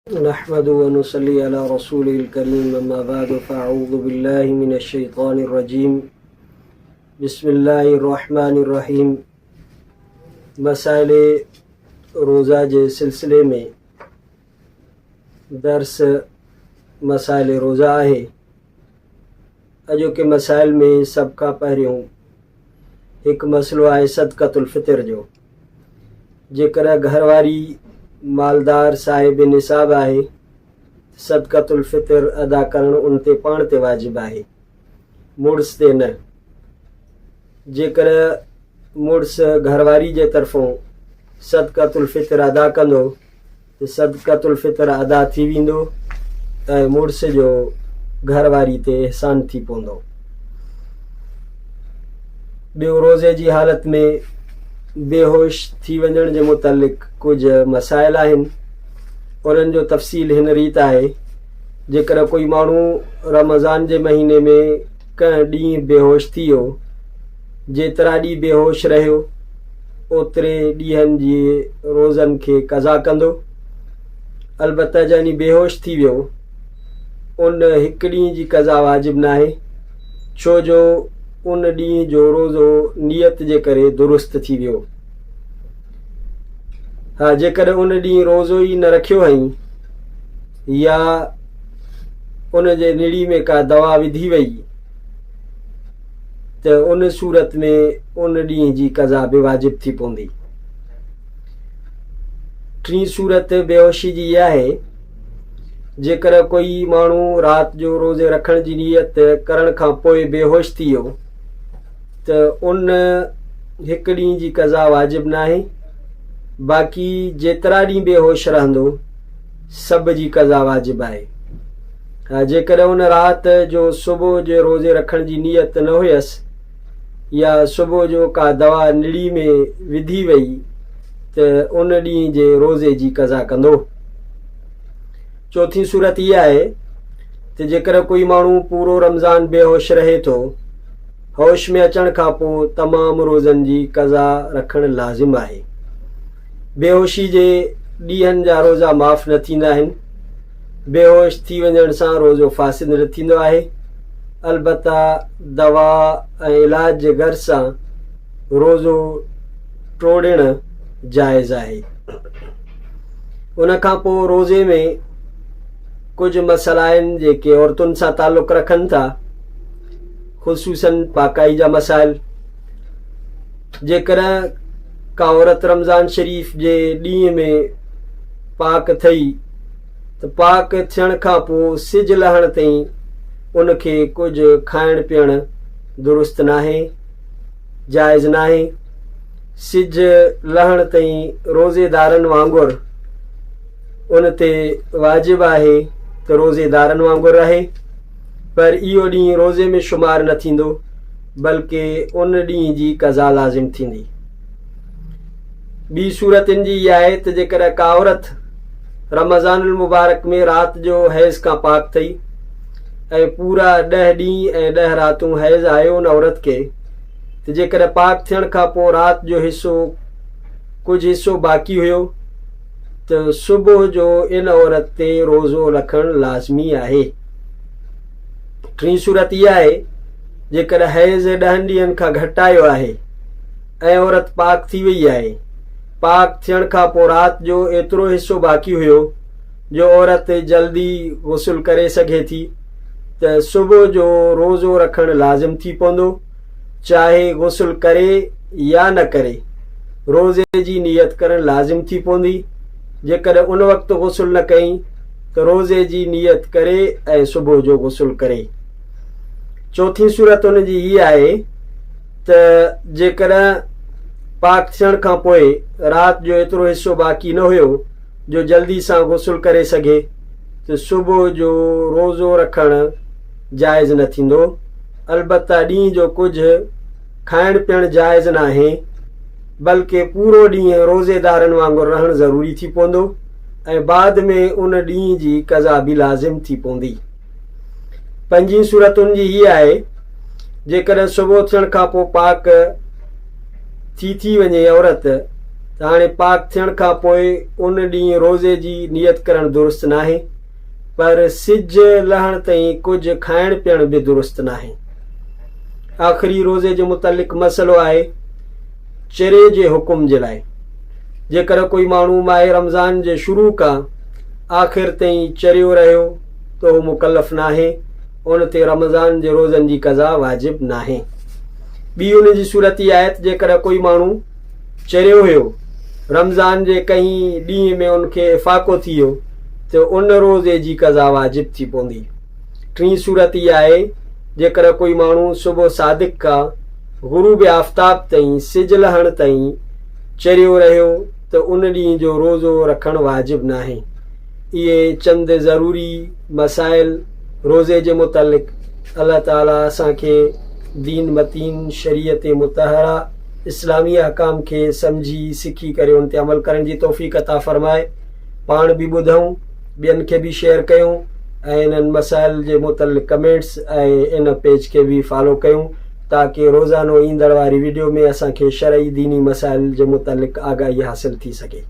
नहमदु व नुसल्ली अला रसूलिल करीम अम्मा बादु फ़अऊज़ु बिल्लाहि मिनश शैतानिर रजीम बिस्मिल्लाहिर रहमानिर रहीम। मसाइले रोज़ा जे सिलसिले में दर्स मसाइले रोज़ा आहे। अॼोके मसाइल में सभ खां पहिरियों हिकु मसइलो आहे सदक़तुल फ़ितर जो। जेकर घरवारी मालदार साहिब निसाब आहे, सदक़तुल फ़ितर अदा करणु उन ते पाण ते वाजिब आहे, मुड़ुस ते न। जेकर मुड़ुस घरवारी जे तरफ़ों सदक़तुल फ़ितर अदा कंदो त सदक़तुल फ़ितर अदा थी वेंदो ऐं मुड़ुस जो घरवारी ते एहसान थी पवंदो। ॿियो, रोज़े जी हालत में बेहोश थी वञण जे मुतलिक़ कुझु मसाइल आहिनि। उन्हनि जो तफ़सील हिन रीति आहे, जेकर कोई माण्हू रमज़ान जे महीने में कंहिं ॾींहुं बेहोश थी वियो, जेतिरा ॾींहुं बेहोश रहियो ओतिरे ॾींहंनि जी रोज़नि खे क़ज़ा कंदो। अलबत्ता जॾहिं बेहोश थी वियो उन हिकु ॾींहं जी क़ज़ा वाजिब न आहे, छो जो उन ॾींहं जो रोज़ो नियत जे करे दुरुस्त थी वियो। हा, जेकर उन ॾींहुं रोज़ो ई न रखियो हई या उन जे निड़ी में का दवा विधी वई त उन सूरत में उन ॾींहं जी क़ज़ा बि वाजिब थी पवंदी। टी सूरत बेहोशी जी इहा आहे, जेकर कोई माण्हू राति जो रोज़े रखण जी नियत करण खां पोइ बेहोश थी वियो त उन हिकु ॾींहं जी क़ज़ा वाजिब न आहे, बाक़ी जेतिरा ॾींहं बेहोश रहंदो सभ जी क़ज़ा वाजिब आहे। हा, जेकर उन राति जो सुबुह जे रोज़े रखण जी नियत न हुयसि या सुबुह जो का दवा निड़ी में विधी वई त उन ॾींहं जे रोज़े जी क़ज़ा कंदो। चौथी सूरत इहा आहे त जेकर कोई माण्हू पूरो रमज़ान बेहोश रहे थो, होश में अचण खां पोइ तमामु रोज़नि जी क़ज़ा रखणु लाज़िम आहे। बेहोशी जे ॾींहंनि जा रोज़ा माफ़ न थींदा आहिनि। बेहोश थी वञण सां रोज़ो फ़ासिद न थींदो आहे, अलबत्ता दवा ऐं इलाज जे घर सां रोज़ो टोड़णु जाइज़ आहे। उन खां पोइ रोज़े में कुझु मसइला आहिनि जेके औरतुनि सां ताल्लुक़ रखनि था, ख़ुसूसन पाकाई जा मसाइल। जेकर का औरत रमज़ान शरीफ़ जे ॾींहं में पाक थई त पाक थियण खां पोइ सिज लहण ताईं उनखे कुझु खाइण पीअण दुरुस्त नाहे, जाइज़ नाहे। सिज लहण ताईं रोज़ेदारनि वांगुरु उन ते वाजिब आहे त रोज़ेदारनि वांगुरु रहे, पर इहो ॾींहुं रोज़े में शुमार न थींदो, बल्कि उन ॾींहं जी क़ज़ा लाज़िम थींदी। ॿी सूरत इन जी इहा आहे त जेकर का औरत रमज़ानुल मुबारक में राति जो हैज़ खां पाक थई ऐं पूरा 10 ॾींहं ऐं 10 रातूं हैज़ आयो उन औरत खे, त जेकर पाक थियण खां पोइ राति जो कुझु हिसो बाक़ी हुयो त सुबुह जो इन औरत ते रोज़ो रखणु लाज़मी आहे। टी सूरत इहा आहे, जेकर हैज़ 10 ॾींहंनि खां घटि आयो आहे ऐं औरत पाक थी वई आहे, पाक थियण खां पोइ राति जो एतिरो हिसो बाक़ी हुयो जो औरत जल्दी गुस्ल करे सघे थी त सुबुह जो रोज़ो रखणु लाज़िम थी पवंदो। चाहे गुस्ल करे या न करे, रोज़े जी नियत करणु लाज़िम थी पवंदी। जेकर उन वक़्तु गुस्ल न कई त रोज़े जी नियत करे ऐं सुबुह जो गुस्ल करे। चौथी सूरत उन जी हीअ आहे त जेकर पाक थियण खां पोइ राति जो एतिरो हिसो बाक़ी न हुयो जो जल्दी सां गुस्ल करे सघे त सुबुह जो रोज़ो रखणु जाइज़ न थींदो। अलबत्ता ॾींहं जो कुझु खाइण पीअण जाइज़ न आहे, बल्कि पूरो ॾींहुं रोज़ेदारनि वांगुरु रहणु ज़रूरी थी पवंदो ऐं बाद में उन ॾींहं जी क़ज़ा बि लाज़िम थी पवंदी। पंजी सूरत उन जी हीअ आहे, जेकर सुबुह थियण खां पोइ पाक थी वञे औरत त हाणे पाक थियण खां पोइ उन ॾींहुं रोज़े जी नियत करणु दुरुस्त नाहे, पर सिज लहण ताईं कुझु खाइण पीअण बि दुरुस्त नाहे। आख़िरी रोज़े जे मुतालिक़ मसइलो आहे चेरे जे हुकुम जे लाइ। जेकर कोई माण्हू माह रमज़ान जे शुरू खां आख़िर ताईं चरियो रहियो त उहो मुकलफ़ नाहे, उन ते रमज़ान जे रोज़नि जी क़ज़ा वाजिब नाहे। ॿी उन जी सूरत इहा आहे त जेकर कोई माण्हू चरियो हुयो, रमज़ान जे कंहिं ॾींहं में उनखे फ़ाक़ो थी वियो त उन रोज़े जी क़ज़ा वाजिब थी पवंदी। टीं सूरत इहा आहे जेकर कोई माण्हू सुबुह सादिक खां ग़ुरूब आफ़्ताब ताईं सिज लहण ताईं चरियो रहियो त उन ॾींहं जो रोज़ो रखणु वाजिब नाहे। इहे चंद ज़रूरी मसाइल रोज़े जे मुतालिक़ अल्लाह ताला असांखे दीन मतीन शरीयत मुतहरा इस्लामी अहकाम खे सम्झी सिखी करे उन ते अमल करण जी तौफ़ीक़ अता फ़रमाए। पाण बि ॿुधूं, ॿियनि खे बि शेयर कयूं ऐं इन्हनि मसाइल जे मुतालिक़ कमेंट्स ऐं इन पेज खे बि फॉलो कयूं ताकि रोज़ानो ईंदड़ वारी वीडियो में असांखे शरई दीनी मसाइल जे मुतालिक़ आगाही हासिल थी सघे।